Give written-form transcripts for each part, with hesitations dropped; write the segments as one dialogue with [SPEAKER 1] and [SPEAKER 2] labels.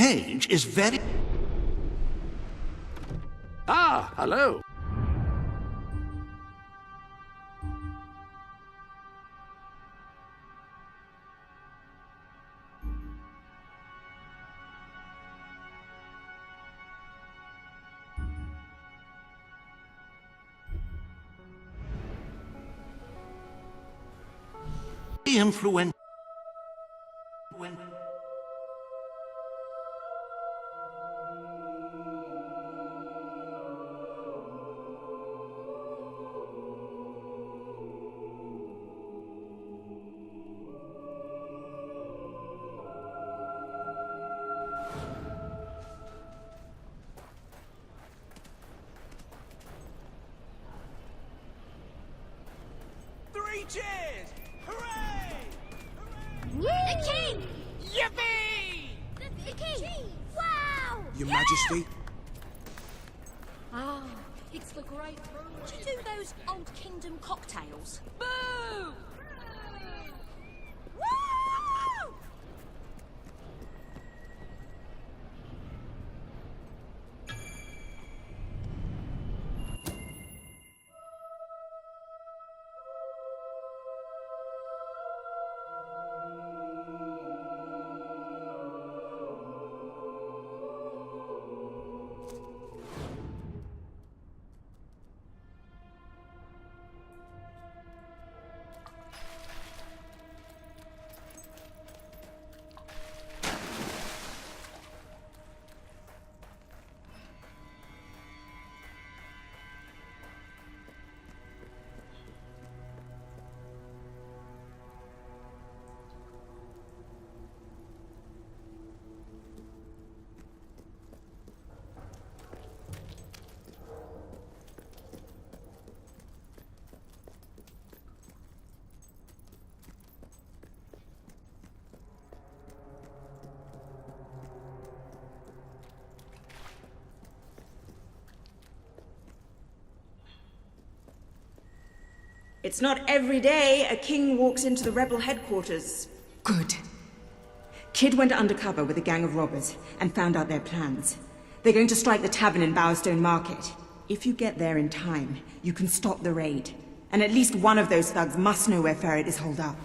[SPEAKER 1] page is very...
[SPEAKER 2] Ah, hello.
[SPEAKER 1] influential.
[SPEAKER 3] Three cheers! Hooray!
[SPEAKER 4] The king!
[SPEAKER 3] Yippee!
[SPEAKER 4] The king! Wow!
[SPEAKER 5] Your Majesty?
[SPEAKER 4] Ah, it's the great brew. Do you do those old kingdom cocktails? Boo! Woo!
[SPEAKER 6] It's not every day a king walks into the rebel headquarters. Good. Kid went undercover with a gang of robbers and found out their plans. They're going to strike the tavern in Bowerstone Market. If you get there in time, you can stop the raid. And at least one of those thugs must know where Ferret is holed up.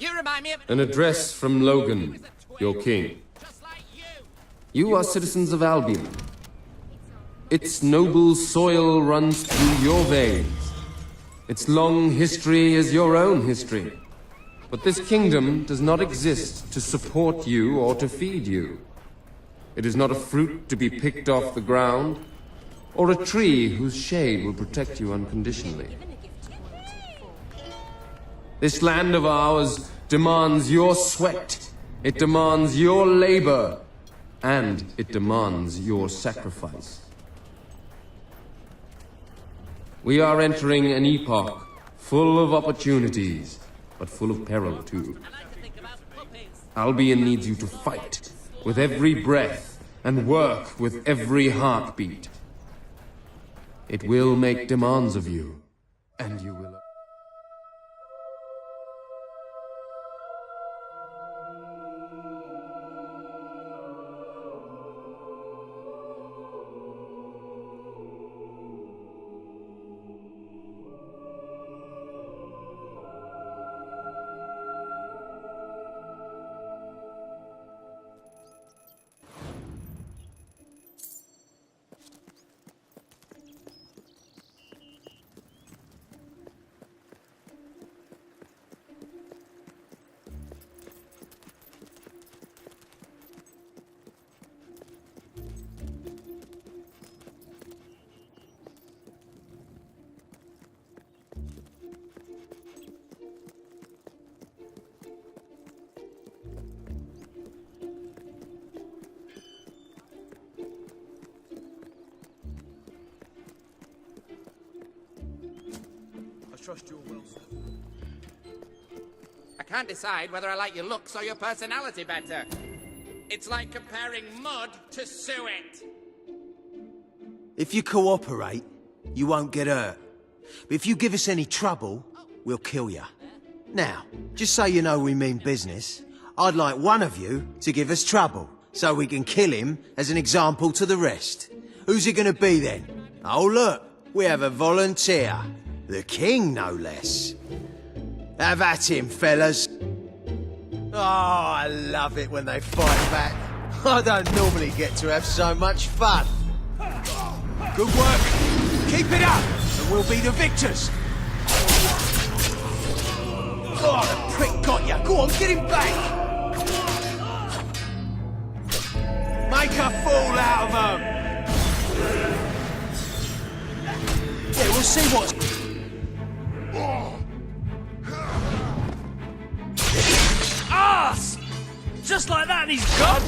[SPEAKER 3] You remind me of...
[SPEAKER 5] An address from Logan, your king.
[SPEAKER 3] Just like you.
[SPEAKER 5] You are citizens of Albion. Its noble soil runs through your veins. Its long history is your own history. But this kingdom does not exist to support you or to feed you. It is not a fruit to be picked off the ground, or a tree whose shade will protect you unconditionally. This land of ours demands your sweat, it demands your labor, and it demands your sacrifice. We are entering an epoch full of opportunities, but full of peril too. Albion needs you to fight with every breath and work with every heartbeat. It will make demands of you, and you will...
[SPEAKER 3] Trust your will, sir. I can't decide whether I like your looks or your personality better. It's like comparing mud to suet.
[SPEAKER 1] If you cooperate, you won't get hurt. But if you give us any trouble, we'll kill you. Now, just so you know we mean business, I'd like one of you to give us trouble, so we can kill him as an example to the rest. Who's it gonna be then? Oh look, we have a volunteer. The king, no less. Have at him, fellas. Oh, I love it when they fight back. I don't normally get to have so much fun. Good work. Keep it up, and we'll be the victors. Oh, the prick got you. Go on, get him back. Make a fool out of him. Yeah, we'll see what's...
[SPEAKER 7] Arse! Just like that, and he's gone!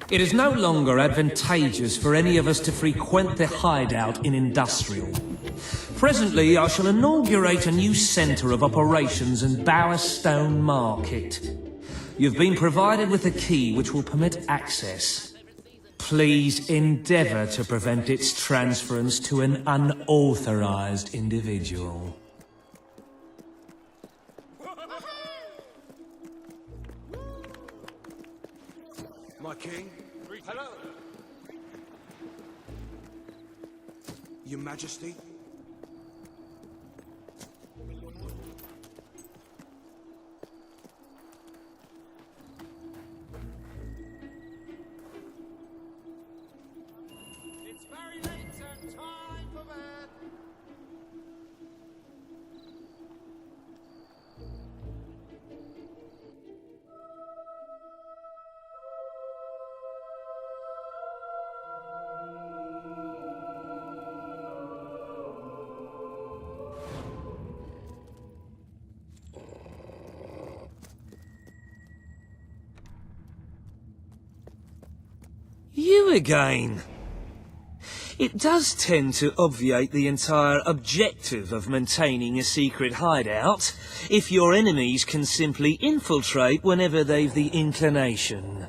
[SPEAKER 7] It is no longer advantageous for any of us to frequent the hideout in Industrial. Presently, I shall inaugurate a new centre of operations in Bowerstone Market. You've been provided with a key which will permit access. Please endeavour to prevent its transference to an unauthorised individual.
[SPEAKER 8] My king? Hello. Your Majesty?
[SPEAKER 3] It's very late, sir. Time for bed.
[SPEAKER 7] You again. It does tend to obviate the entire objective of maintaining a secret hideout, if your enemies can simply infiltrate whenever they've the inclination.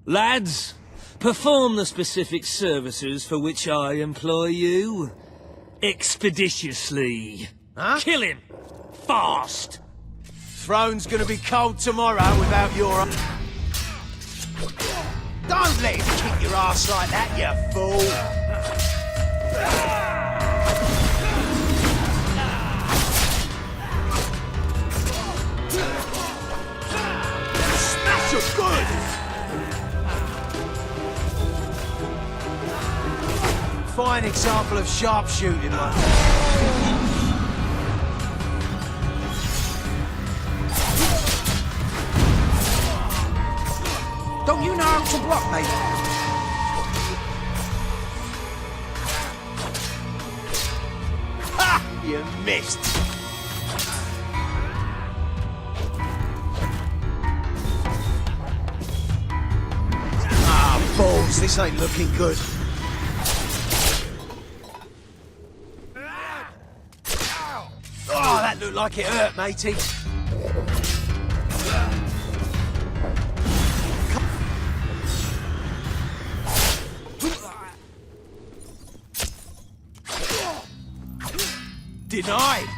[SPEAKER 7] Lads, perform the specific services for which I employ you. Expeditiously.
[SPEAKER 1] Huh?
[SPEAKER 7] Kill him! Fast!
[SPEAKER 1] Throne's gonna be cold tomorrow without your... Don't let him kick your ass like that, you fool! Smash him good! Fine example of sharpshooting, like.
[SPEAKER 3] Don't you know how to block, mate?
[SPEAKER 1] Ha! You missed! Ah, balls, this ain't looking good. Oh, that looked like it hurt, matey. Denied!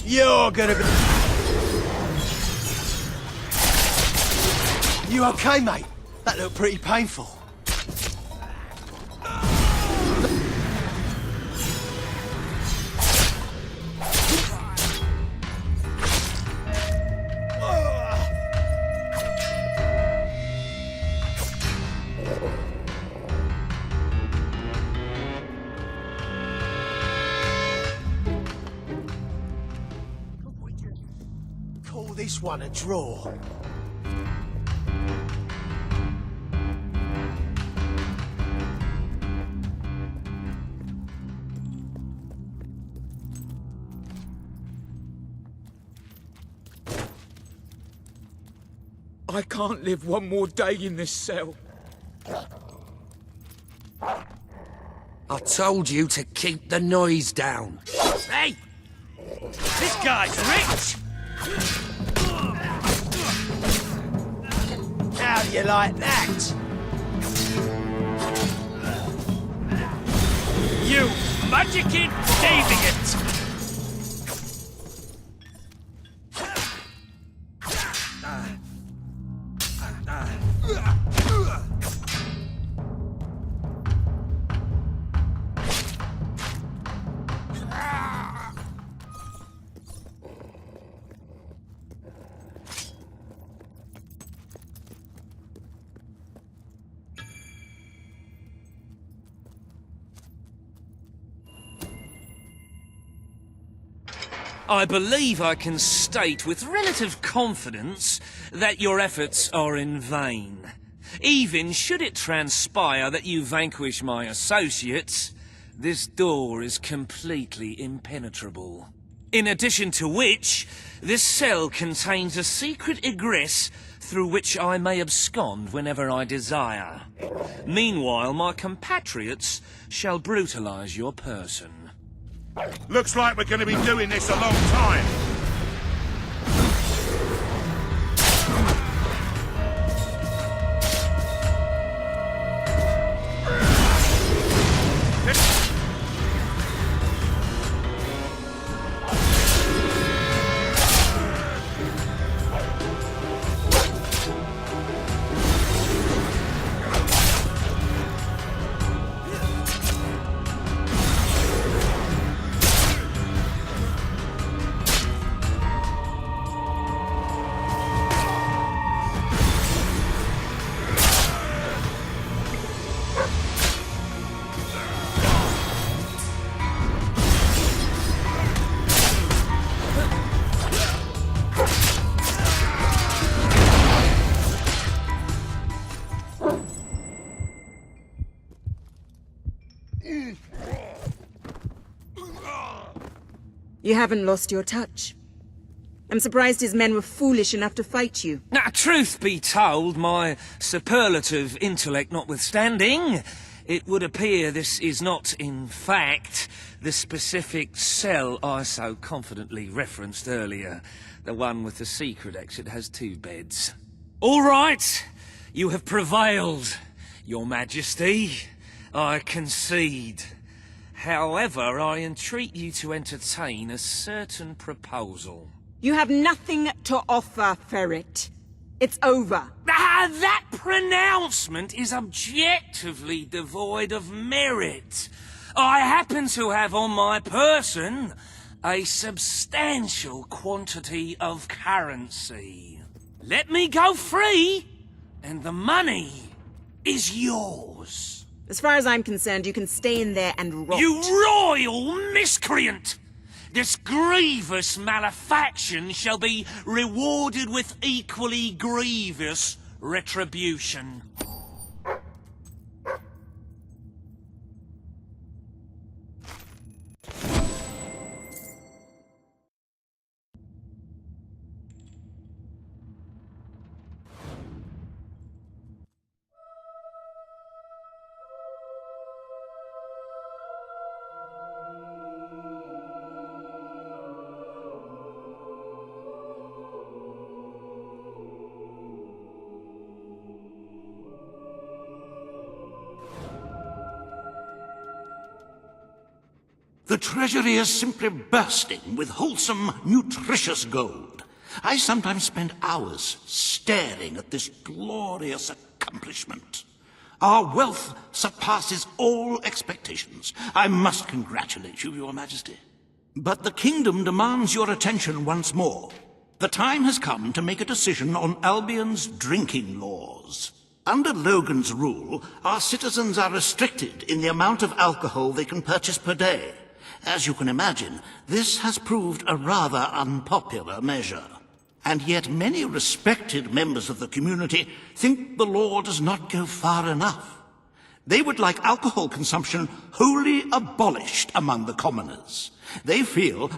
[SPEAKER 1] You're gonna be... You okay, mate? That looked pretty painful. Call this one a draw.
[SPEAKER 3] I can't live one more day in this cell.
[SPEAKER 2] I told you to keep the noise down.
[SPEAKER 3] Hey! This guy's rich!
[SPEAKER 1] How do you like that?
[SPEAKER 3] You magicking deviant!
[SPEAKER 7] I believe I can state with relative confidence that your efforts are in vain. Even should it transpire that you vanquish my associates, this door is completely impenetrable. In addition to which, this cell contains a secret egress through which I may abscond whenever I desire. Meanwhile, my compatriots shall brutalize your person.
[SPEAKER 8] Looks like we're going to be doing this a long time.
[SPEAKER 6] You haven't lost your touch. I'm surprised his men were foolish enough to fight you.
[SPEAKER 7] Now, truth be told, my superlative intellect notwithstanding, it would appear this is not, in fact, the specific cell I so confidently referenced earlier. The one with the secret exit has 2 beds. All right, you have prevailed, Your Majesty. I concede. However, I entreat you to entertain a certain proposal.
[SPEAKER 6] You have nothing to offer, Ferret. It's over.
[SPEAKER 7] That pronouncement is objectively devoid of merit. I happen to have on my person a substantial quantity of currency. Let me go free, and the money is yours.
[SPEAKER 6] As far as I'm concerned, you can stay in there and rot.
[SPEAKER 7] You royal miscreant! This grievous malefaction shall be rewarded with equally grievous retribution.
[SPEAKER 8] The treasury is simply bursting with wholesome, nutritious gold. I sometimes spend hours staring at this glorious accomplishment. Our wealth surpasses all expectations. I must congratulate you, Your Majesty. But the kingdom demands your attention once more. The time has come to make a decision on Albion's drinking laws. Under Logan's rule, our citizens are restricted in the amount of alcohol they can purchase per day. As you can imagine, this has proved a rather unpopular measure. And yet many respected members of the community think the law does not go far enough. They would like alcohol consumption wholly abolished among the commoners. They feel,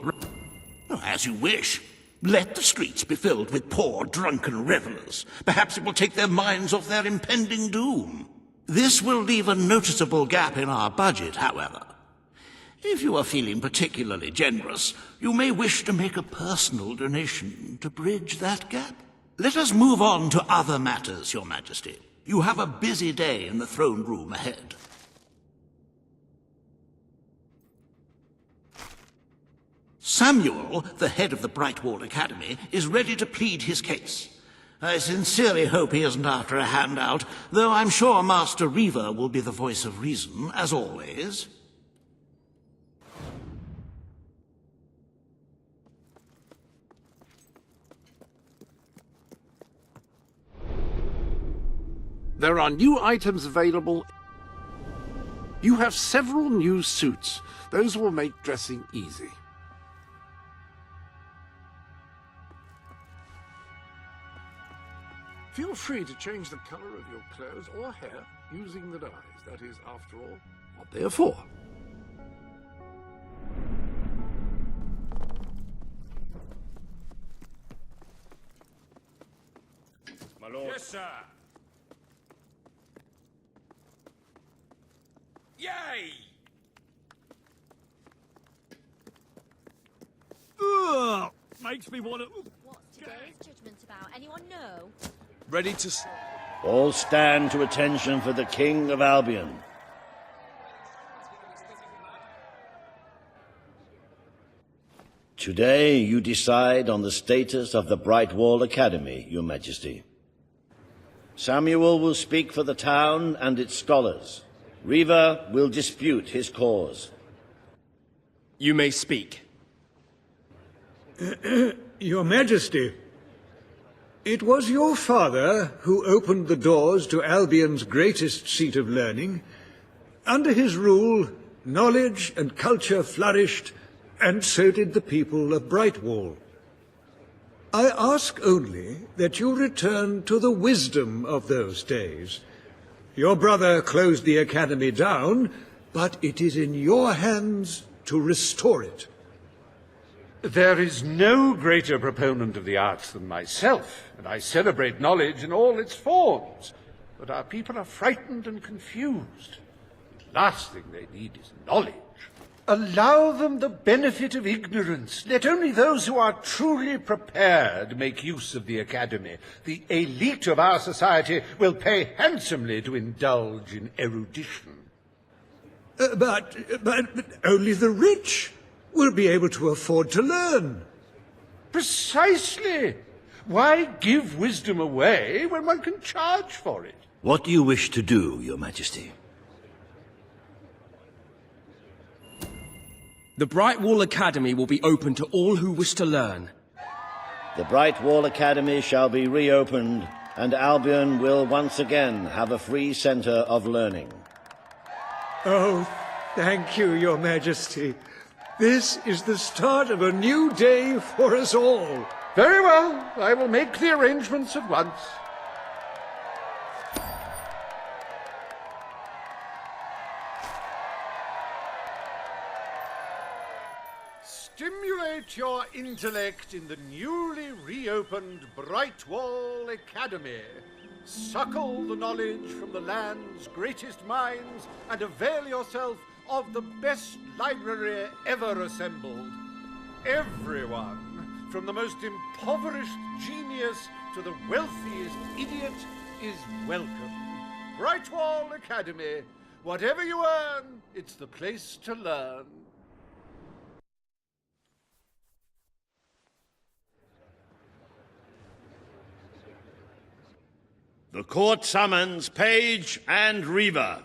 [SPEAKER 8] as you wish, let the streets be filled with poor, drunken revelers. Perhaps it will take their minds off their impending doom. This will leave a noticeable gap in our budget, however. If you are feeling particularly generous, you may wish to make a personal donation to bridge that gap. Let us move on to other matters, Your Majesty. You have a busy day in the throne room ahead. Samuel, the head of the Brightwall Academy, is ready to plead his case. I sincerely hope he isn't after a handout, though I'm sure Master Reaver will be the voice of reason, as always.
[SPEAKER 9] There are new items available. You have several new suits. Those will make dressing easy. Feel free to change the color of your clothes or hair using the dyes. That is, after all, what they are for.
[SPEAKER 8] My lord.
[SPEAKER 3] Yes, sir. Yay!
[SPEAKER 10] Ugh, makes me want to...
[SPEAKER 4] What's today's judgment about? Anyone know?
[SPEAKER 10] Ready to...
[SPEAKER 11] All stand to attention for the King of Albion. Today you decide on the status of the Brightwall Academy, Your Majesty. Samuel will speak for the town and its scholars. Reaver will dispute his cause.
[SPEAKER 10] You may speak.
[SPEAKER 12] Your Majesty, it was your father who opened the doors to Albion's greatest seat of learning. Under his rule, knowledge and culture flourished, and so did the people of Brightwall. I ask only that you return to the wisdom of those days. Your brother closed the academy down, but it is in your hands to restore it.
[SPEAKER 9] There is no greater proponent of the arts than myself, and I celebrate knowledge in all its forms. But our people are frightened and confused. The last thing they need is knowledge. Allow them the benefit of ignorance. Let only those who are truly prepared make use of the academy. The elite of our society will pay handsomely to indulge in erudition.
[SPEAKER 12] But only the rich will be able to afford to learn.
[SPEAKER 9] Precisely. Why give wisdom away when one can charge for it?
[SPEAKER 11] What do you wish to do, Your Majesty?
[SPEAKER 10] The Bright Wall Academy will be open to all who wish to learn.
[SPEAKER 11] The Bright Wall Academy shall be reopened, and Albion will once again have a free centre of learning.
[SPEAKER 12] Oh, thank you, Your Majesty. This is the start of a new day for us all.
[SPEAKER 9] Very well. I will make the arrangements at once. Stimulate your intellect in the newly reopened Bright Wall Academy. Suckle the knowledge from the land's greatest minds and avail yourself of the best library ever assembled. Everyone, from the most impoverished genius to the wealthiest idiot, is welcome. Bright Wall Academy. Whatever you earn, it's the place to learn.
[SPEAKER 11] The court summons Page and Reaver.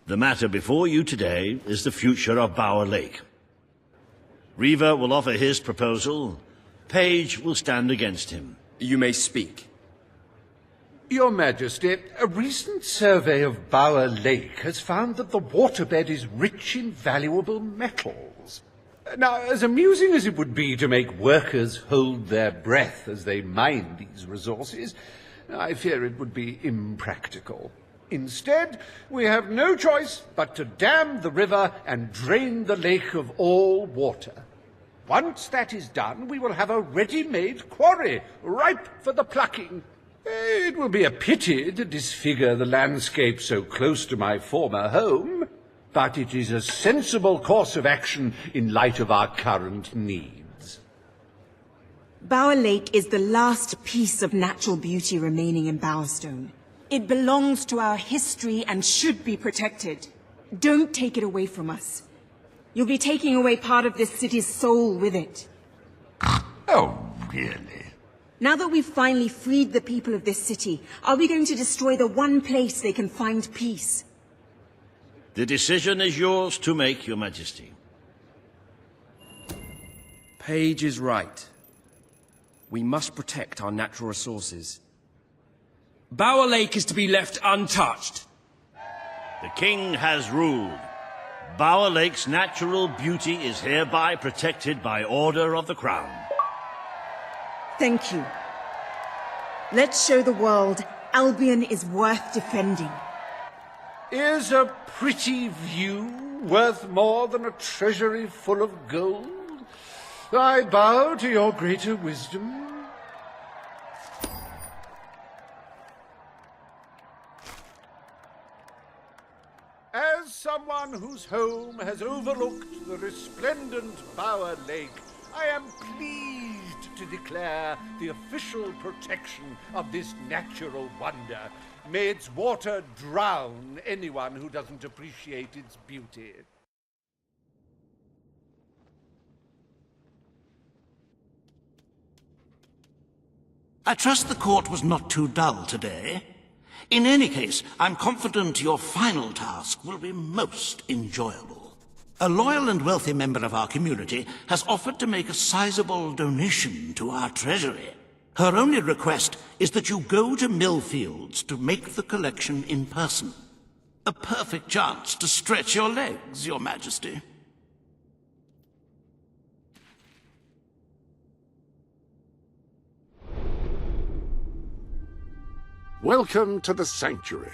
[SPEAKER 11] The matter before you today is the future of Bower Lake. Reaver will offer his proposal. Page will stand against him.
[SPEAKER 10] You may speak.
[SPEAKER 9] Your Majesty, a recent survey of Bower Lake has found that the waterbed is rich in valuable metals. Now, as amusing as it would be to make workers hold their breath as they mine these resources, I fear it would be impractical. Instead, we have no choice but to dam the river and drain the lake of all water. Once that is done, we will have a ready-made quarry, ripe for the plucking. It will be a pity to disfigure the landscape so close to my former home, but it is a sensible course of action in light of our current needs.
[SPEAKER 6] Bower Lake is the last piece of natural beauty remaining in Bowerstone. It belongs to our history and should be protected. Don't take it away from us. You'll be taking away part of this city's soul with it.
[SPEAKER 8] Oh, really?
[SPEAKER 6] Now that we've finally freed the people of this city, are we going to destroy the one place they can find peace?
[SPEAKER 11] The decision is yours to make, Your Majesty.
[SPEAKER 10] Page is right. We must protect our natural resources. Bower Lake is to be left untouched.
[SPEAKER 11] The King has ruled. Bower Lake's natural beauty is hereby protected by order of the Crown.
[SPEAKER 6] Thank you. Let's show the world Albion is worth defending.
[SPEAKER 9] Is a pretty view worth more than a treasury full of gold? I bow to your greater wisdom. As someone whose home has overlooked the resplendent Bower Lake, I am pleased to declare the official protection of this natural wonder. May its water drown anyone who doesn't appreciate its beauty.
[SPEAKER 8] I trust the court was not too dull today. In any case, I'm confident your final task will be most enjoyable. A loyal and wealthy member of our community has offered to make a sizable donation to our treasury. Her only request is that you go to Millfields to make the collection in person. A perfect chance to stretch your legs, Your Majesty.
[SPEAKER 9] Welcome to the Sanctuary.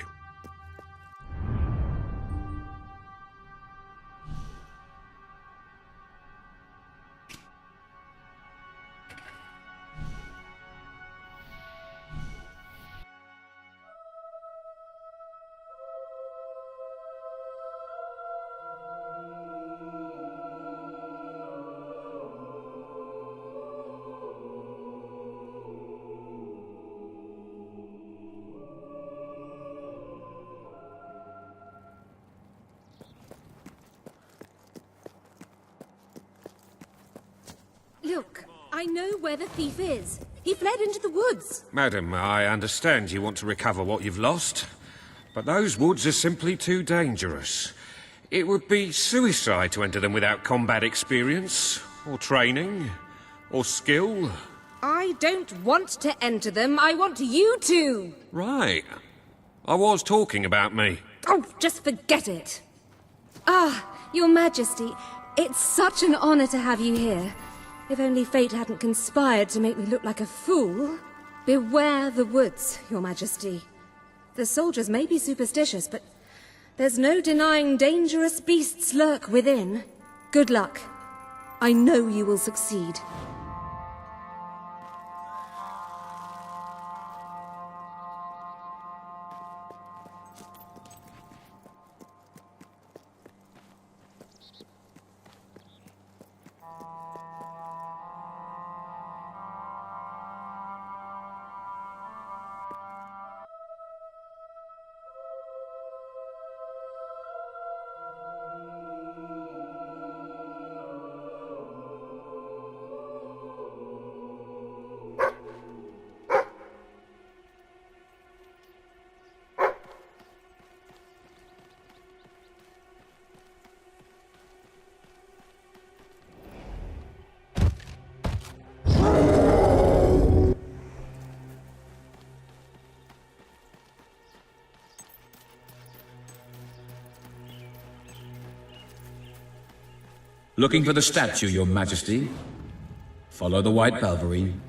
[SPEAKER 4] I know where the thief is. He fled into the woods.
[SPEAKER 2] Madam, I understand you want to recover what you've lost, but those woods are simply too dangerous. It would be suicide to enter them without combat experience, or training, or skill.
[SPEAKER 4] I don't want to enter them. I want you to.
[SPEAKER 2] Right. I was talking about me.
[SPEAKER 4] Oh, just forget it. Ah, Your Majesty, it's such an honor to have you here. If only fate hadn't conspired to make me look like a fool. Beware the woods, Your Majesty. The soldiers may be superstitious, but there's no denying dangerous beasts lurk within. Good luck. I know you will succeed.
[SPEAKER 13] Looking for the statue, Your Majesty. Follow the white Balverine.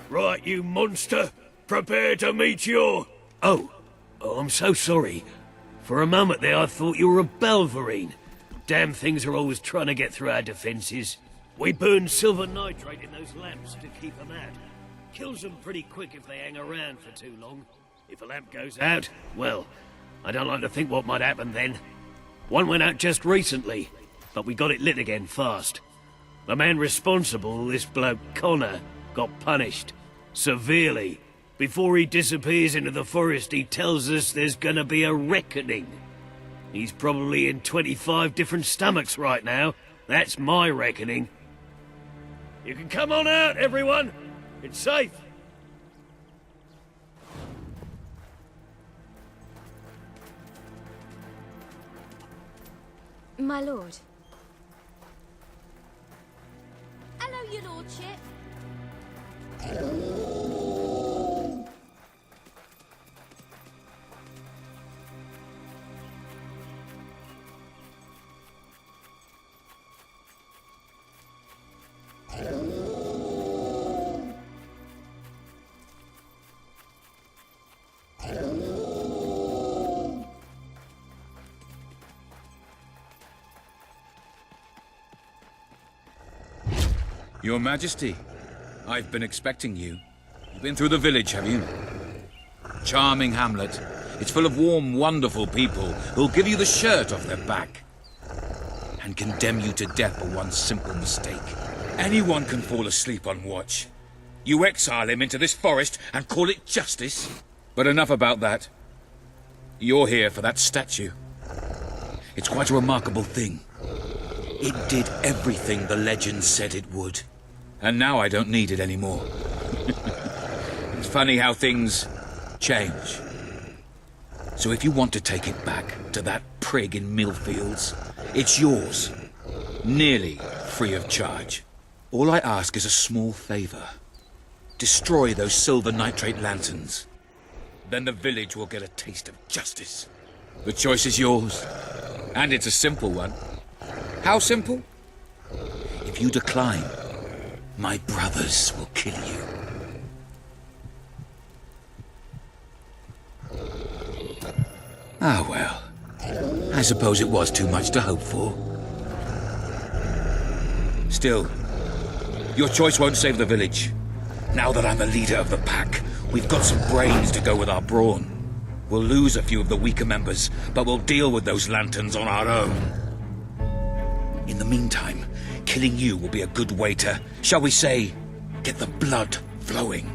[SPEAKER 14] Right, you monster. Prepare to meet your... Oh, I'm so sorry. For a moment there I thought you were a Balverine. Damn things are always trying to get through our defences. We burn silver nitrate in those lamps to keep them out. Kills them pretty quick if they hang around for too long. If a lamp goes out, well, I don't like to think what might happen then. One went out just recently, but we got it lit again fast. The man responsible, this bloke Connor, got punished. Severely. Before he disappears into the forest, he tells us there's gonna be a reckoning. He's probably in 25 different stomachs right now. That's my reckoning. You can come on out, everyone. It's safe.
[SPEAKER 4] My lord. Hello, your lordship.
[SPEAKER 13] Your Majesty, I've been expecting you. You've been through the village, have you? Charming hamlet. It's full of warm, wonderful people who'll give you the shirt off their back and condemn you to death for one simple mistake. Anyone can fall asleep on watch. You exile him into this forest and call it justice? But enough about that. You're here for that statue. It's quite a remarkable thing. It did everything the legends said it would. And now I don't need it anymore. It's funny how things change. So if you want to take it back to that prig in Millfields, it's yours. Nearly free of charge. All I ask is a small favor. Destroy those silver nitrate lanterns. then the village will get a taste of justice. The choice is yours, and it's a simple one. How simple? If you decline, my brothers will kill you. Ah, well. I suppose it was too much to hope for. Still, your choice won't save the village. Now that I'm a leader of the pack, we've got some brains to go with our brawn. We'll lose a few of the weaker members, but we'll deal with those lanterns on our own. In the meantime, killing you will be a good way to, shall we say, get the blood flowing.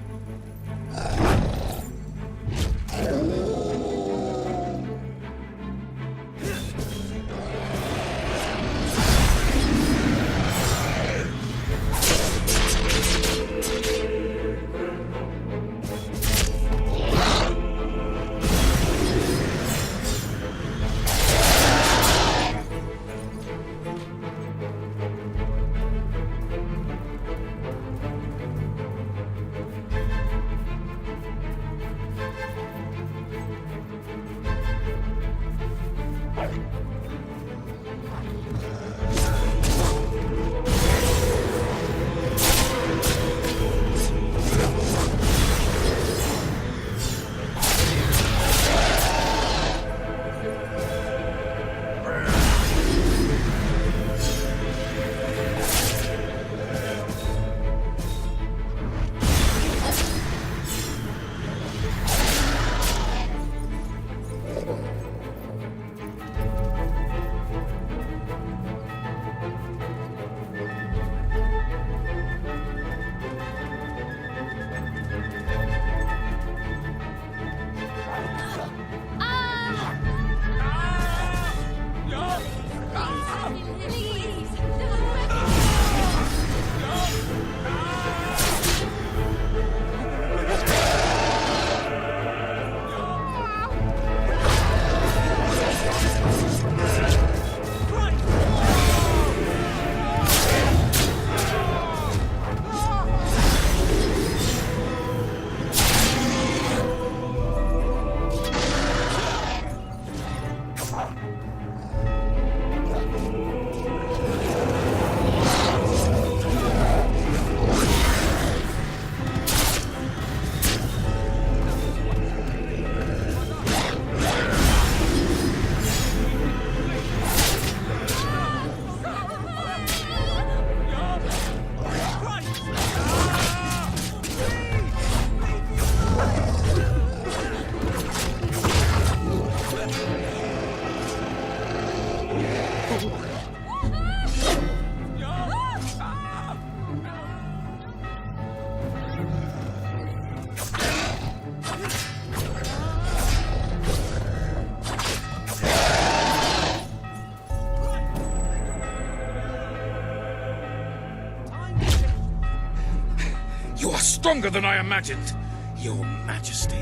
[SPEAKER 13] Stronger than I imagined, Your Majesty,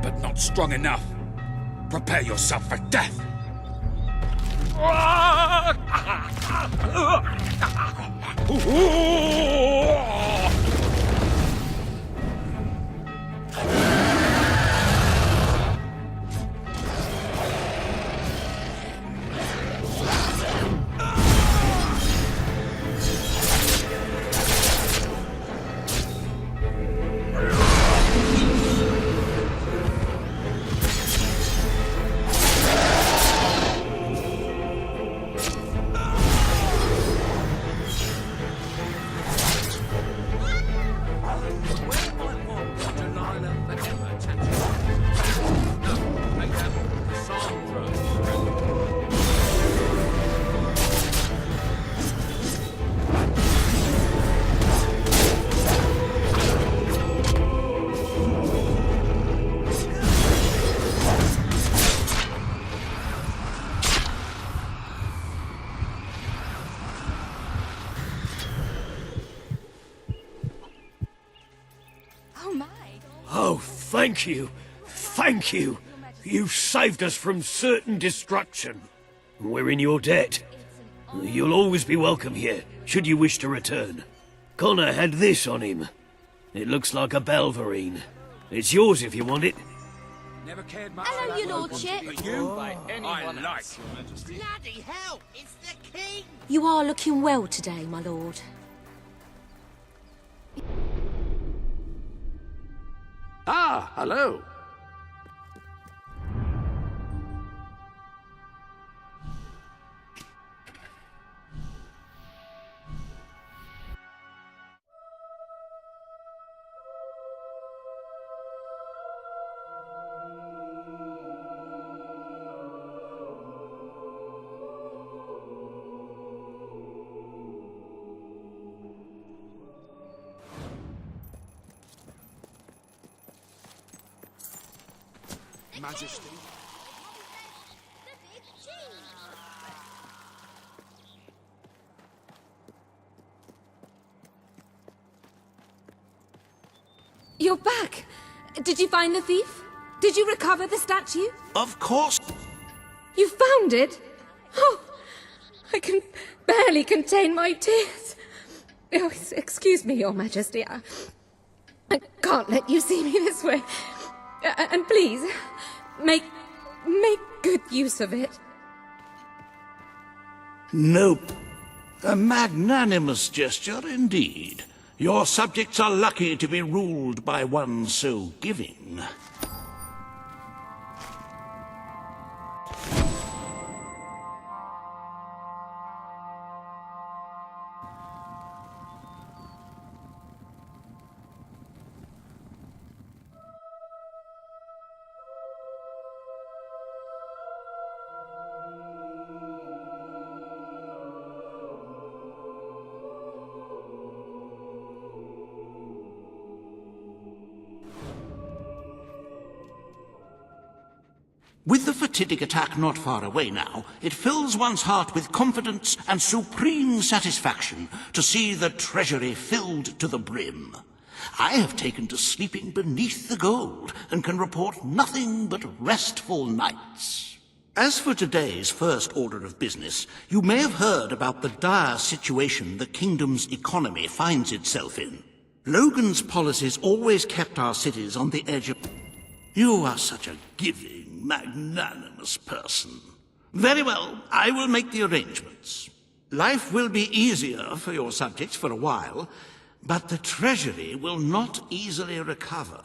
[SPEAKER 13] but not strong enough. Prepare yourself for death.
[SPEAKER 14] Oh, thank you. Thank you. You saved us from certain destruction. We're in your debt. You'll always be welcome here, should you wish to return. Connor had this on him. It looks like a Belverine. It's yours if you want it.
[SPEAKER 13] Never cared much
[SPEAKER 15] Hello,
[SPEAKER 13] for
[SPEAKER 15] your
[SPEAKER 13] that
[SPEAKER 15] lordship.
[SPEAKER 13] But you,
[SPEAKER 3] By anyone
[SPEAKER 13] I like.
[SPEAKER 3] else. Bloody hell! It's the king!
[SPEAKER 15] You are looking well today, my lord.
[SPEAKER 9] Ah, hello.
[SPEAKER 3] Majesty.
[SPEAKER 4] You're back! Did you find the thief? Did you recover the statue?
[SPEAKER 8] Of course.
[SPEAKER 4] You found it? Oh, I can barely contain my tears. Oh, excuse me, Your Majesty. I can't let you see me this way. And please, make good use of it.
[SPEAKER 8] Nope. A magnanimous gesture indeed. Your subjects are lucky to be ruled by one so giving. With the fatidic attack not far away now, it fills one's heart with confidence and supreme satisfaction to see the treasury filled to the brim. I have taken to sleeping beneath the gold and can report nothing but restful nights. As for today's first order of business, you may have heard about the dire situation the kingdom's economy finds itself in. Logan's policies always kept our cities on the edge of... You are such a giving, magnanimous person. Very well, I will make the arrangements. Life will be easier for your subjects for a while, but the treasury will not easily recover.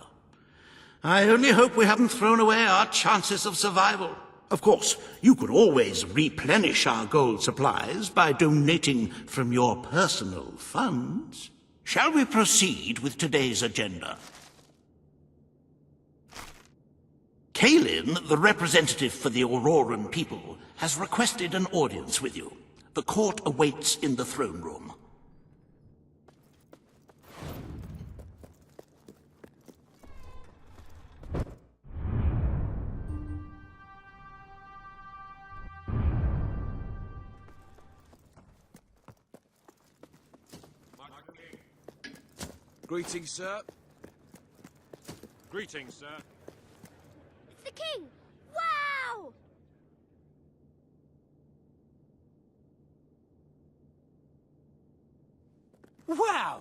[SPEAKER 8] I only hope we haven't thrown away our chances of survival. Of course, you could always replenish our gold supplies by donating from your personal funds. Shall we proceed with today's agenda? Kalin, the representative for the Auroran people, has requested an audience with you. The court awaits in the throne room.
[SPEAKER 13] Greetings, sir.
[SPEAKER 2] Greetings, sir.
[SPEAKER 15] It's the king! Wow!
[SPEAKER 14] Wow!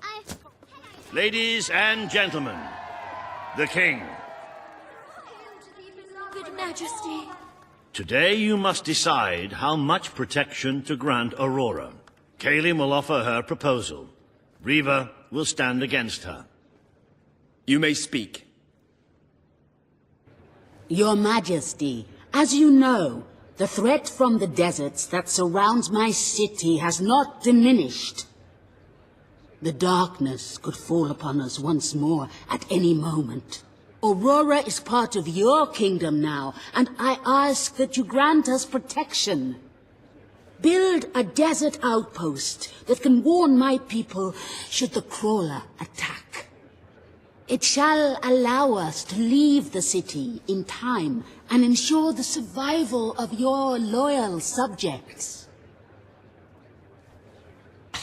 [SPEAKER 11] Ladies and gentlemen, the king.
[SPEAKER 15] Good Majesty.
[SPEAKER 11] Today you must decide how much protection to grant Aurora. Kalin will offer her proposal. Riva will stand against her.
[SPEAKER 10] You may speak.
[SPEAKER 16] Your Majesty, as you know, the threat from the deserts that surrounds my city has not diminished. The darkness could fall upon us once more at any moment. Aurora is part of your kingdom now, and I ask that you grant us protection. Build a desert outpost that can warn my people should the crawler attack. It shall allow us to leave the city in time and ensure the survival of your loyal subjects.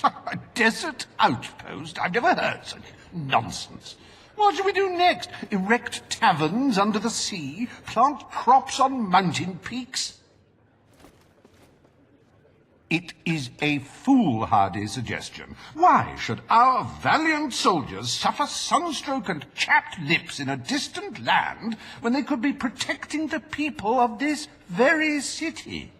[SPEAKER 9] A desert outpost? I've never heard such nonsense. What shall we do next? Erect taverns under the sea? Plant crops on mountain peaks? It is a foolhardy suggestion. Why should our valiant soldiers suffer sunstroke and chapped lips in a distant land when they could be protecting the people of this very city?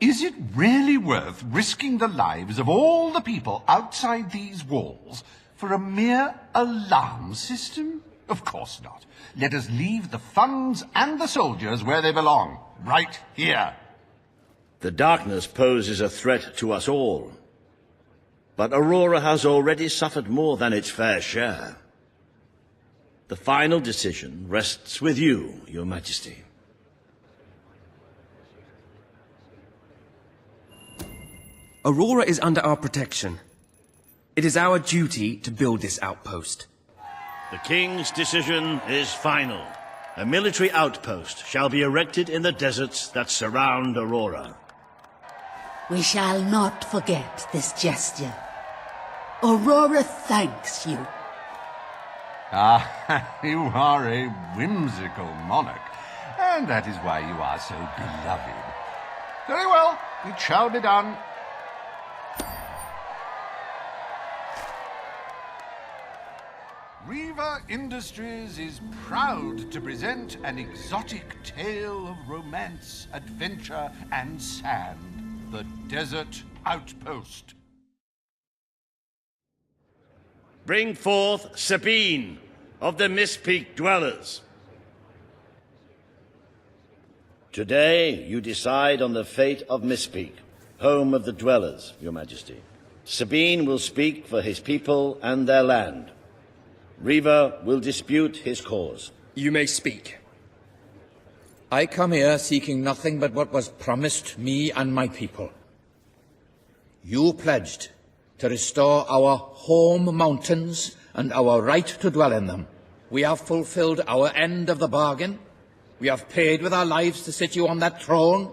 [SPEAKER 9] Is it really worth risking the lives of all the people outside these walls for a mere alarm system? Of course not. Let us leave the funds and the soldiers where they belong, right here.
[SPEAKER 11] The darkness poses a threat to us all. But Aurora has already suffered more than its fair share. The final decision rests with you, Your Majesty.
[SPEAKER 10] Aurora is under our protection. It is our duty to build this outpost.
[SPEAKER 11] The King's decision is final. A military outpost shall be erected in the deserts that surround Aurora.
[SPEAKER 16] We shall not forget this gesture. Aurora thanks you.
[SPEAKER 9] Ah, you are a whimsical monarch, and that is why you are so beloved. Very well, it shall be done. Riva Industries is proud to present an exotic tale of romance, adventure, and sand. The Desert Outpost.
[SPEAKER 11] Bring forth Sabine of the Mist Peak Dwellers. Today you decide on the fate of Mist Peak, home of the Dwellers, Your Majesty. Sabine will speak for his people and their land. Riva will dispute his cause.
[SPEAKER 17] You may speak. I come here seeking nothing but what was promised me and my people. You pledged to restore our home mountains and our right to dwell in them. We have fulfilled our end of the bargain. We have paid with our lives to sit you on that throne.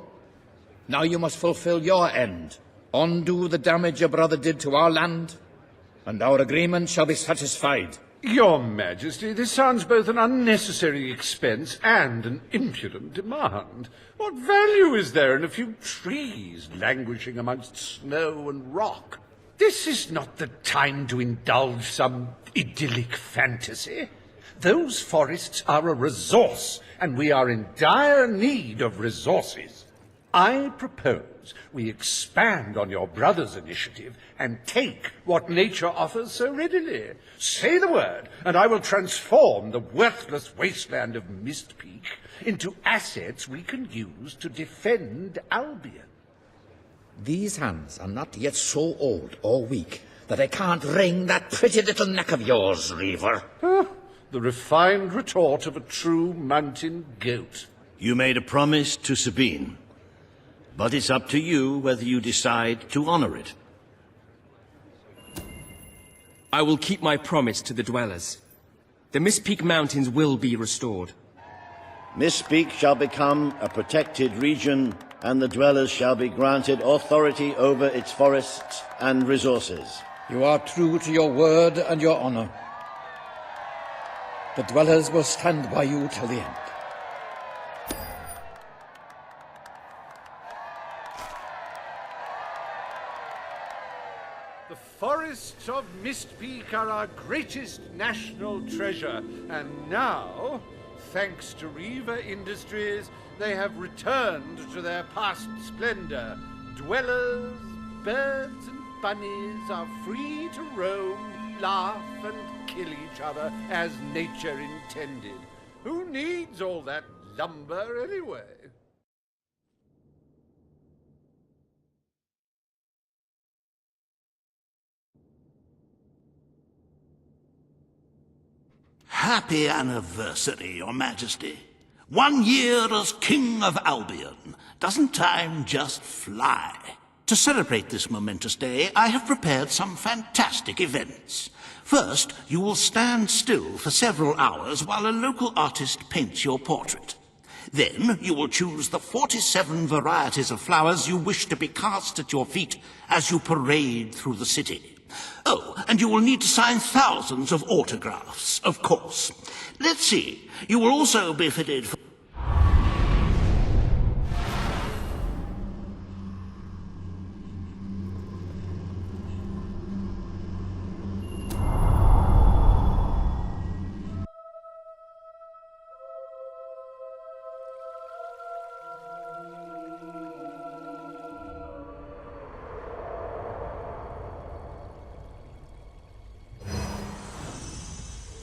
[SPEAKER 17] Now you must fulfill your end. Undo the damage your brother did to our land, and our agreement shall be satisfied.
[SPEAKER 9] Your Majesty, this sounds both an unnecessary expense and an impudent demand. What value is there in a few trees languishing amongst snow and rock? This is not the time to indulge some idyllic fantasy. Those forests are a resource, and we are in dire need of resources. I propose we expand on your brother's initiative and take what nature offers so readily. Say the word, and I will transform the worthless wasteland of Mist Peak into assets we can use to defend Albion.
[SPEAKER 17] These hands are not yet so old or weak that I can't wring that pretty little neck of yours, Reaver.
[SPEAKER 9] The refined retort of a true mountain goat.
[SPEAKER 11] You made a promise to Sabine, but it's up to you whether you decide to honor it.
[SPEAKER 10] I will keep my promise to the Dwellers. The Mist Peak Mountains will be restored.
[SPEAKER 11] Mist Peak shall become a protected region, and the Dwellers shall be granted authority over its forests and resources.
[SPEAKER 17] You are true to your word and your honor. The Dwellers will stand by you till the end.
[SPEAKER 9] The forests of Mist Peak are our greatest national treasure, and now, thanks to Riva Industries, they have returned to their past splendor. Dwellers, birds, and bunnies are free to roam, laugh, and kill each other as nature intended. Who needs all that lumber anyway?
[SPEAKER 8] Happy anniversary, Your Majesty. 1 year as King of Albion. Doesn't time just fly? To celebrate this momentous day, I have prepared some fantastic events. First, you will stand still for several hours while a local artist paints your portrait. Then, you will choose the 47 varieties of flowers you wish to be cast at your feet as you parade through the city. Oh, and you will need to sign thousands of autographs, of course. Let's see. You will also be fitted for...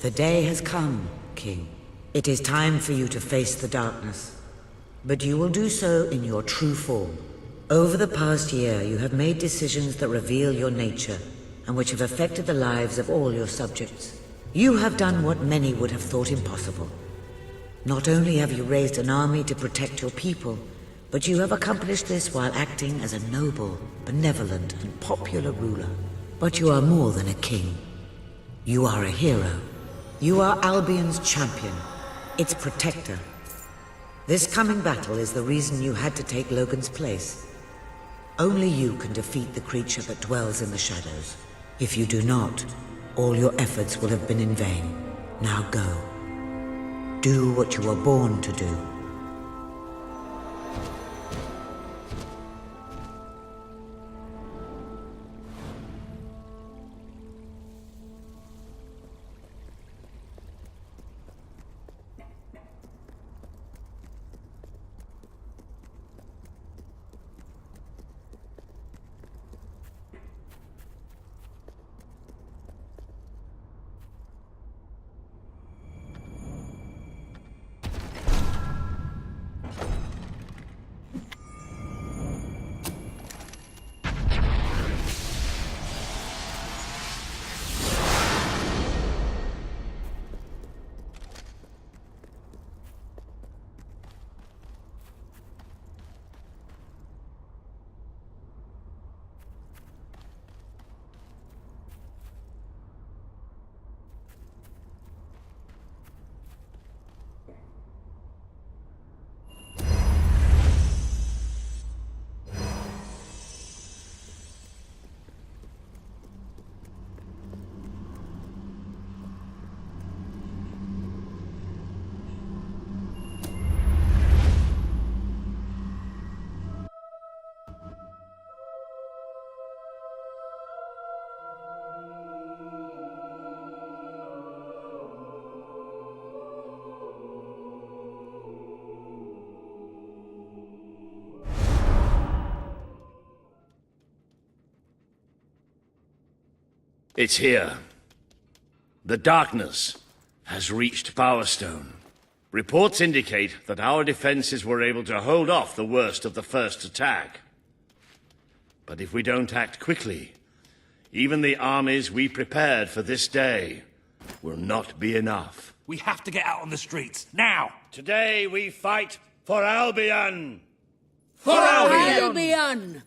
[SPEAKER 18] The day has come, King. It is time for you to face the darkness. But you will do so in your true form. Over the past year, you have made decisions that reveal your nature, and which have affected the lives of all your subjects. You have done what many would have thought impossible. Not only have you raised an army to protect your people, but you have accomplished this while acting as a noble, benevolent, and popular ruler. But you are more than a king. You are a hero. You are Albion's champion, its protector. This coming battle is the reason you had to take Logan's place. Only you can defeat the creature that dwells in the shadows. If you do not, all your efforts will have been in vain. Now go. Do what you were born to do.
[SPEAKER 11] It's here. The darkness has reached Bowerstone. Reports indicate that our defenses were able to hold off the worst of the first attack. But if we don't act quickly, even the armies we prepared for this day will not be enough.
[SPEAKER 7] We have to get out on the streets, now!
[SPEAKER 11] Today we fight for Albion!
[SPEAKER 16] For Albion!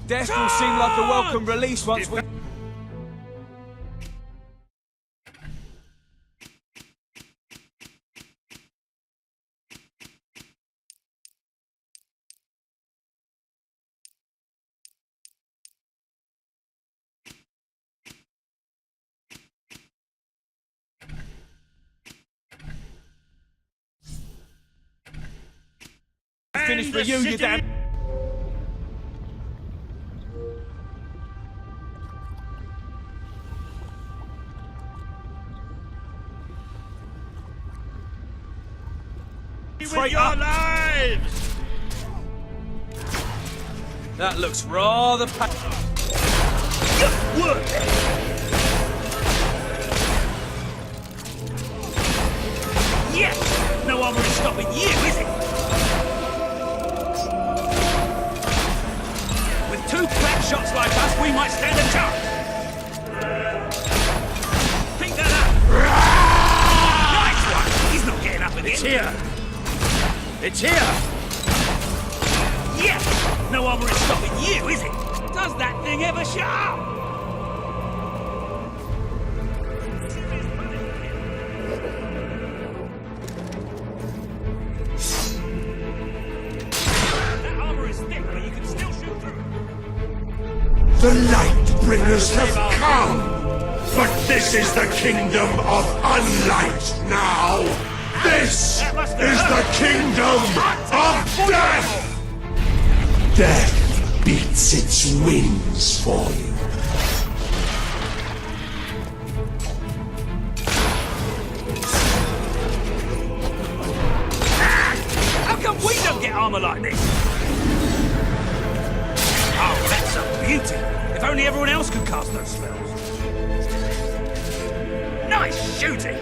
[SPEAKER 10] Death will seem like a welcome release once we... Finish for you, you damn...
[SPEAKER 11] With your lives!
[SPEAKER 10] That looks rather
[SPEAKER 14] Yes! No armor is stopping you, is it? With two crack shots like us, we might stand a chance. Pick that up! Nice one! He's not getting up again.
[SPEAKER 11] It's here! It's here!
[SPEAKER 14] Yes! No armor is stopping you, is it? Does that thing ever shut up? That armor is thick, but you can still shoot through it.
[SPEAKER 19] The Lightbringers have come! But this is the kingdom of unlight now! This is the kingdom of death! Death beats its wings for you.
[SPEAKER 14] How come we don't get armor like this? Oh, that's a beauty! If only everyone else could cast those spells. Nice shooting!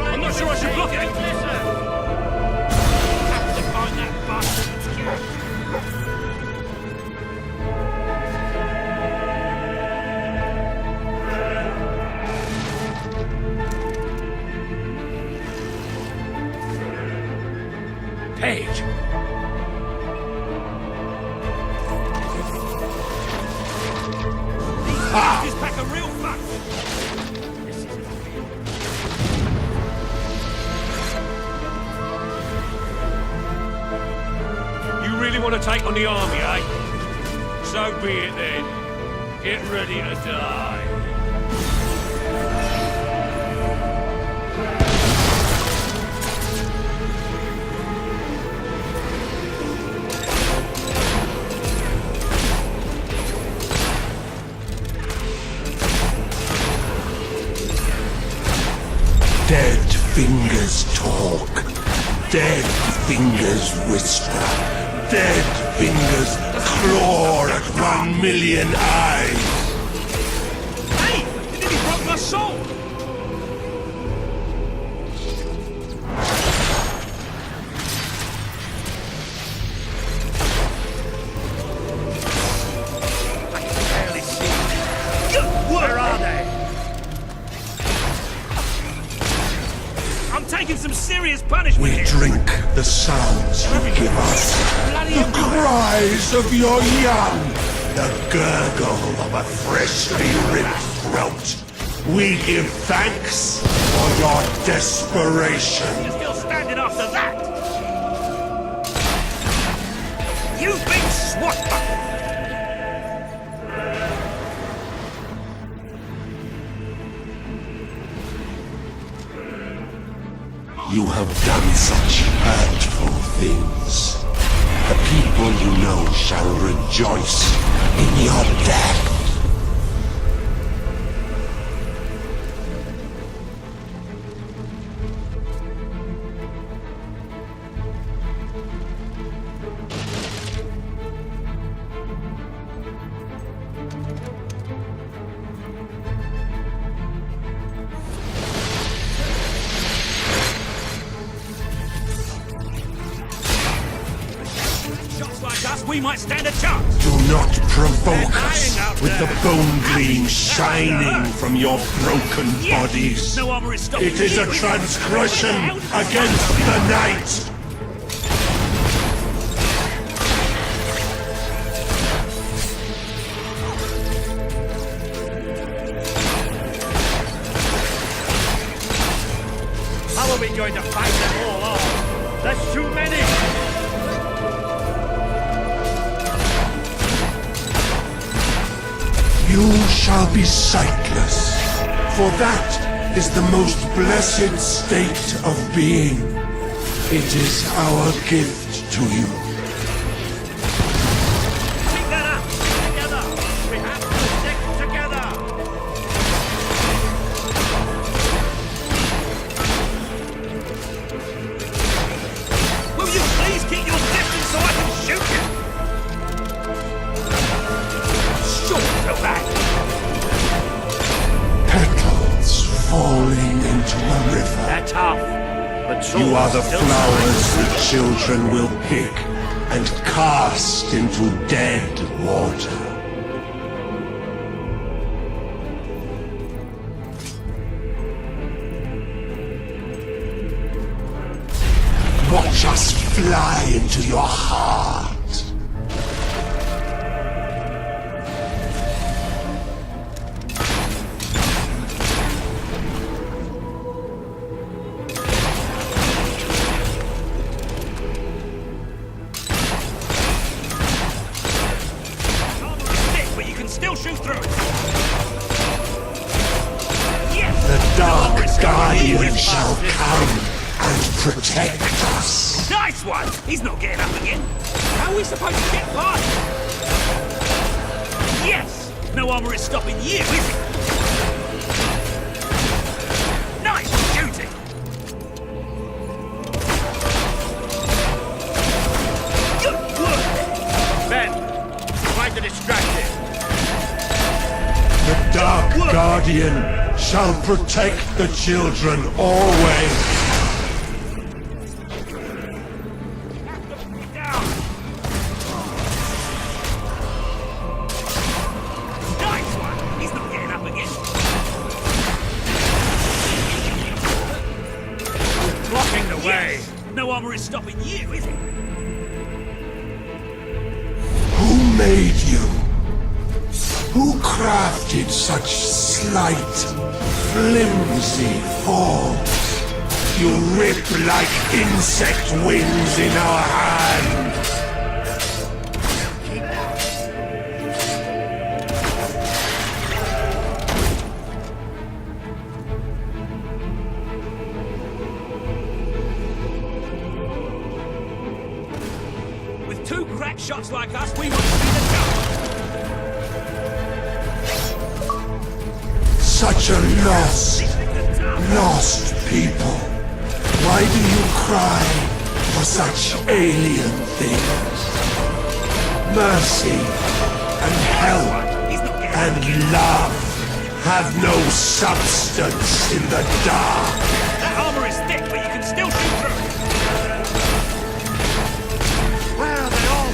[SPEAKER 14] I'm not sure I should block it. Have to find that bastard. Page. These pack a real fuck. You really want to take on the army, eh? So be it then. Get ready to die.
[SPEAKER 19] Dead fingers talk. Dead fingers whisper. Dead fingers claw at 1,000,000 eyes.
[SPEAKER 14] Hey! You nearly broke my soul! I can barely see. Where are they? I'm taking some serious punishment
[SPEAKER 19] We
[SPEAKER 14] here.
[SPEAKER 19] drink the sounds you give us. The cries of your young. The gurgle of a freshly ripped throat. We give thanks for your desperation.
[SPEAKER 14] You're still standing after that? You've been swashbuckled!
[SPEAKER 19] You have done such hurtful things. The people you know shall rejoice in your death.
[SPEAKER 14] Shots like us, we might stand a chance.
[SPEAKER 19] Do not provoke us with the bone gleam shining from your broken bodies.
[SPEAKER 14] No armor is stopping.
[SPEAKER 19] It is a transgression against the night.
[SPEAKER 14] How are we going to fight them all off? There's too many!
[SPEAKER 19] You shall be sightless, for that is the most blessed state of being. It is our gift to you.
[SPEAKER 14] Pick that up! Together! We have to stick together! Will you please keep your distance so I can shoot you? Short go back!
[SPEAKER 19] Petals falling into a river.
[SPEAKER 14] They're tough, but
[SPEAKER 19] You are the
[SPEAKER 14] still
[SPEAKER 19] flowers the children will pick and cast into dead water. Watch us fly into your heart. Guardian shall come and protect us.
[SPEAKER 14] Nice one! He's not getting up again. How are we supposed to get past him? Yes! No armor is stopping you, is it? Nice shooting! Good work! Ben, try to distract him.
[SPEAKER 19] The Dark Guardian shall protect the children always.
[SPEAKER 14] Nice one! He's not getting up again. Blocking the way. No armor is stopping you, is it?
[SPEAKER 19] Who made you? Who crafted such slight, flimsy forms? You rip like insect wings in our hands.
[SPEAKER 14] With two crack shots like us, we won't see the jump.
[SPEAKER 19] Such a lost people. Why do you cry for such alien things? Mercy and help and love have no substance in the dark.
[SPEAKER 14] That armor is thick, but you can still shoot through it. Where are they all?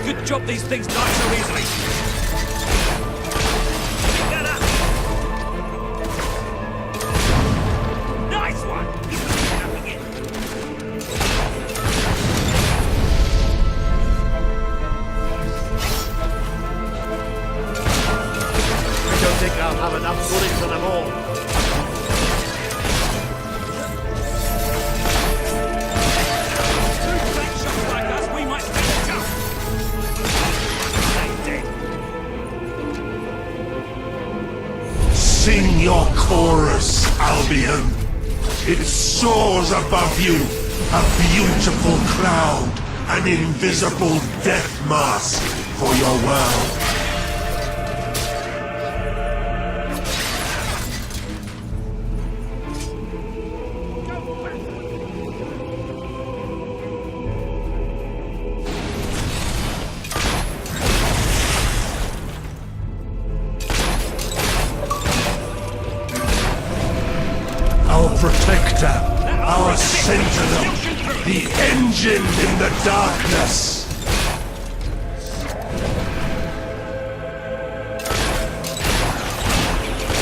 [SPEAKER 14] Good job these things die so easily. Pick that up. Nice one. He's not getting up again.
[SPEAKER 11] I don't think I'll have enough bullets for them all.
[SPEAKER 14] Two crack shots like us, we might stand a chance. They're dead.
[SPEAKER 19] Sing your chorus, Albion. It soars above you, a beautiful cloud, an invisible death mask for your world. Our protector, our sentinel, the engine in the darkness.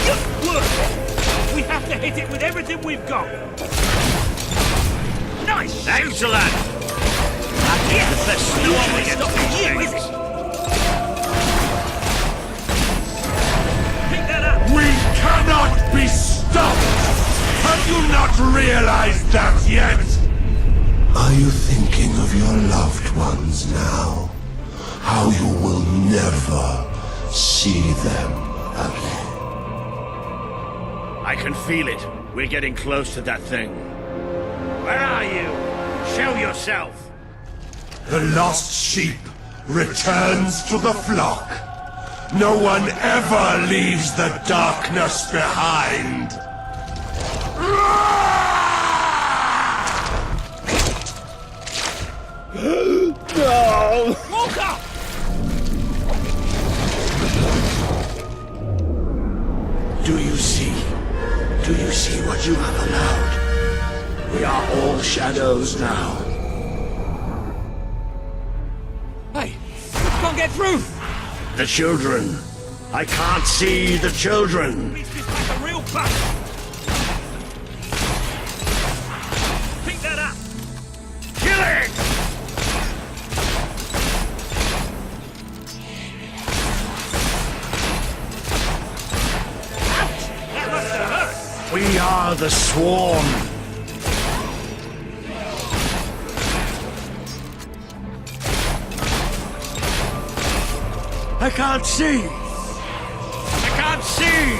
[SPEAKER 14] Good work! We have to hit it with everything we've got. Nice!
[SPEAKER 11] Excellent!
[SPEAKER 14] Yes! No one will stop you, is it? Pick that up!
[SPEAKER 19] We cannot be stopped! Have you not realized that yet? Are you thinking of your loved ones now? How you will never see them again?
[SPEAKER 11] I can feel it. We're getting close to that thing. Where are you? Show yourself!
[SPEAKER 19] The lost sheep returns to the flock. No one ever leaves the darkness behind.
[SPEAKER 11] No!
[SPEAKER 14] Walker!
[SPEAKER 19] Do you see? Do you see what you have allowed? We are all shadows now.
[SPEAKER 14] Hey, can't get through!
[SPEAKER 11] The children. I can't see the children.
[SPEAKER 14] It's just like a real bug! Pick that up!
[SPEAKER 11] Kill it!
[SPEAKER 14] That must have hurt!
[SPEAKER 11] We are the swarm. I can't see. I can't see.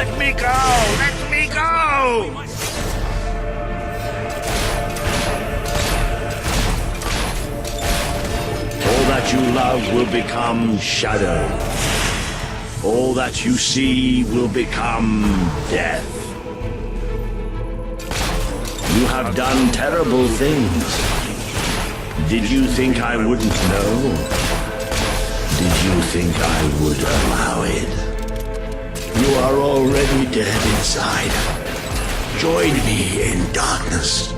[SPEAKER 19] Let me go! Let me go!
[SPEAKER 11] All that you love will become shadow. All that you see will become death. You have done terrible things. Did you think I wouldn't know? Did you think I would allow it? You are already dead inside. Join me in darkness.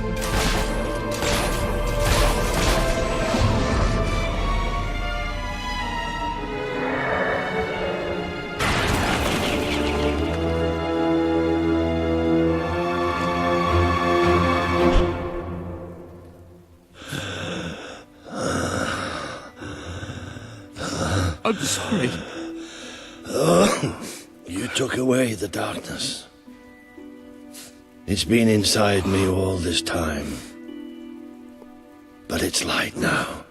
[SPEAKER 10] I'm sorry.
[SPEAKER 11] You took away the darkness. It's been inside me all this time. But it's light now.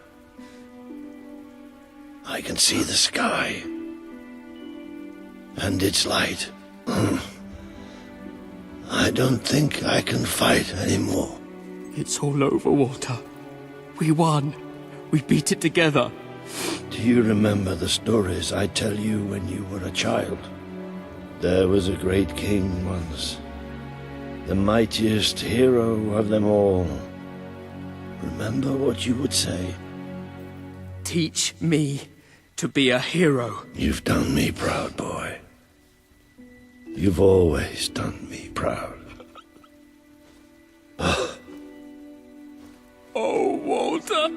[SPEAKER 11] I can see the sky. And it's light. I don't think I can fight anymore.
[SPEAKER 10] It's all over, Walter. We won. We beat it together.
[SPEAKER 11] Do you remember the stories I tell you when you were a child? There was a great king once, the mightiest hero of them all. Remember what you would say?
[SPEAKER 10] Teach me to be a hero.
[SPEAKER 11] You've done me proud, boy. You've always done me proud.
[SPEAKER 10] Oh, Walter.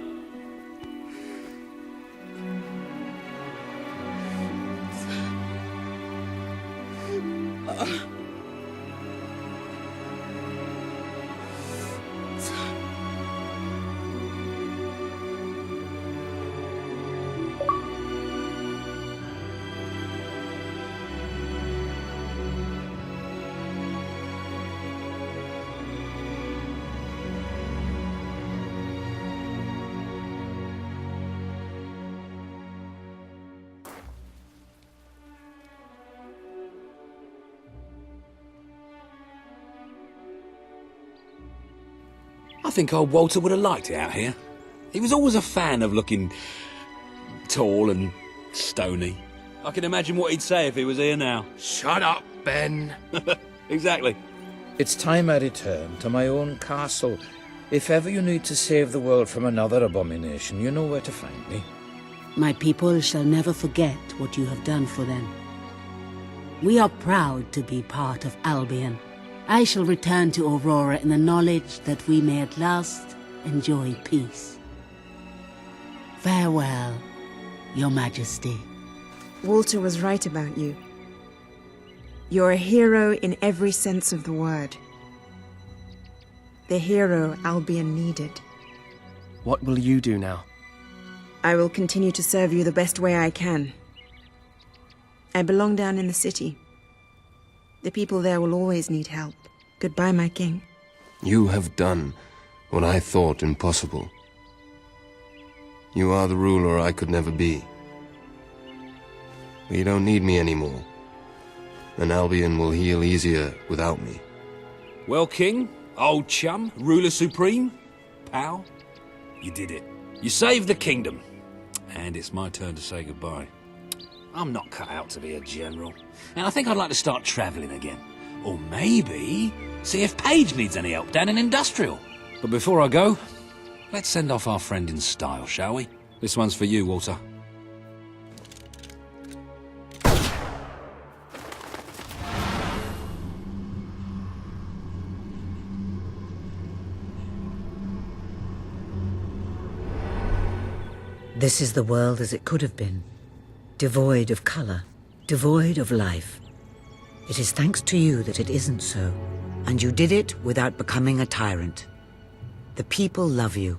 [SPEAKER 13] I think old Walter would have liked it out here. He was always a fan of looking tall and stony. I can imagine what he'd say if he was here now.
[SPEAKER 10] Shut up, Ben.
[SPEAKER 13] Exactly.
[SPEAKER 17] It's time I return to my own castle. If ever you need to save the world from another abomination, you know where to find me.
[SPEAKER 16] My people shall never forget what you have done for them. We are proud to be part of Albion. I shall return to Aurora in the knowledge that we may at last enjoy peace. Farewell, Your Majesty.
[SPEAKER 6] Walter was right about you. You're a hero in every sense of the word. The hero Albion needed.
[SPEAKER 10] What will you do now?
[SPEAKER 6] I will continue to serve you the best way I can. I belong down in the city. The people there will always need help. Goodbye, my king.
[SPEAKER 5] You have done what I thought impossible. You are the ruler I could never be. But you don't need me anymore. And Albion will heal easier without me.
[SPEAKER 13] Well, King, old chum, ruler supreme, pal, you did it. You saved the kingdom. And it's my turn to say goodbye. I'm not cut out to be a general. And I think I'd like to start travelling again. Or maybe see if Paige needs any help down in Industrial. But before I go, let's send off our friend in style, shall we? This one's for you, Walter.
[SPEAKER 18] This is the world as it could have been. Devoid of color, devoid of life. It is thanks to you that it isn't so, and you did it without becoming a tyrant. The people love you,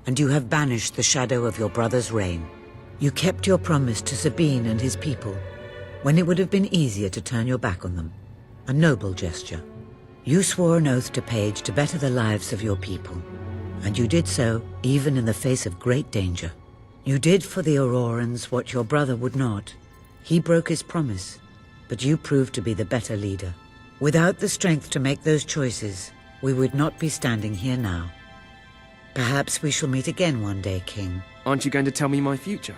[SPEAKER 18] and you have banished the shadow of your brother's reign. You kept your promise to Sabine and his people, when it would have been easier to turn your back on them. A noble gesture. You swore an oath to Paige to better the lives of your people, and you did so even in the face of great danger. You did for the Aurorans what your brother would not. He broke his promise, but you proved to be the better leader. Without the strength to make those choices, we would not be standing here now. Perhaps we shall meet again one day, King.
[SPEAKER 10] Aren't you going to tell me my future?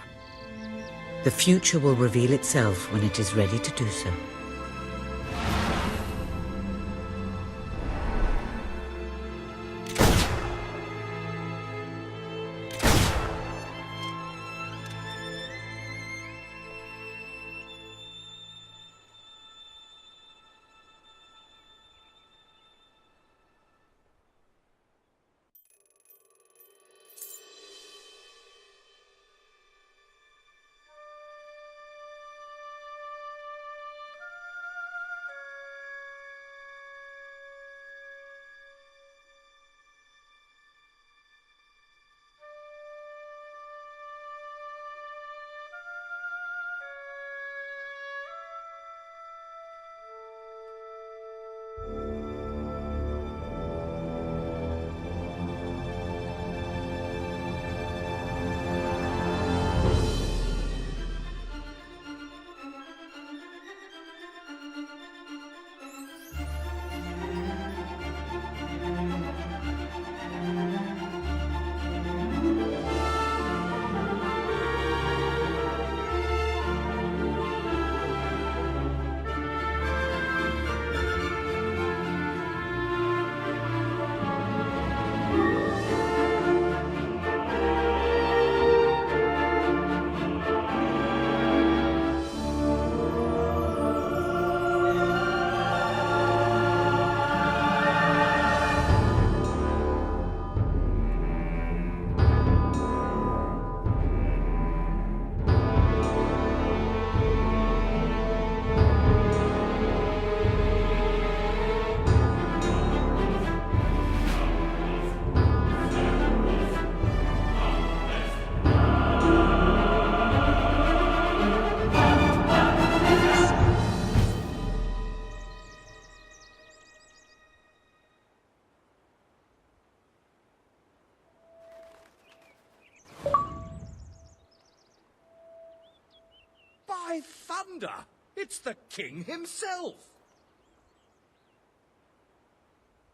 [SPEAKER 18] The future will reveal itself when it is ready to do so.
[SPEAKER 14] By thunder! It's the king himself!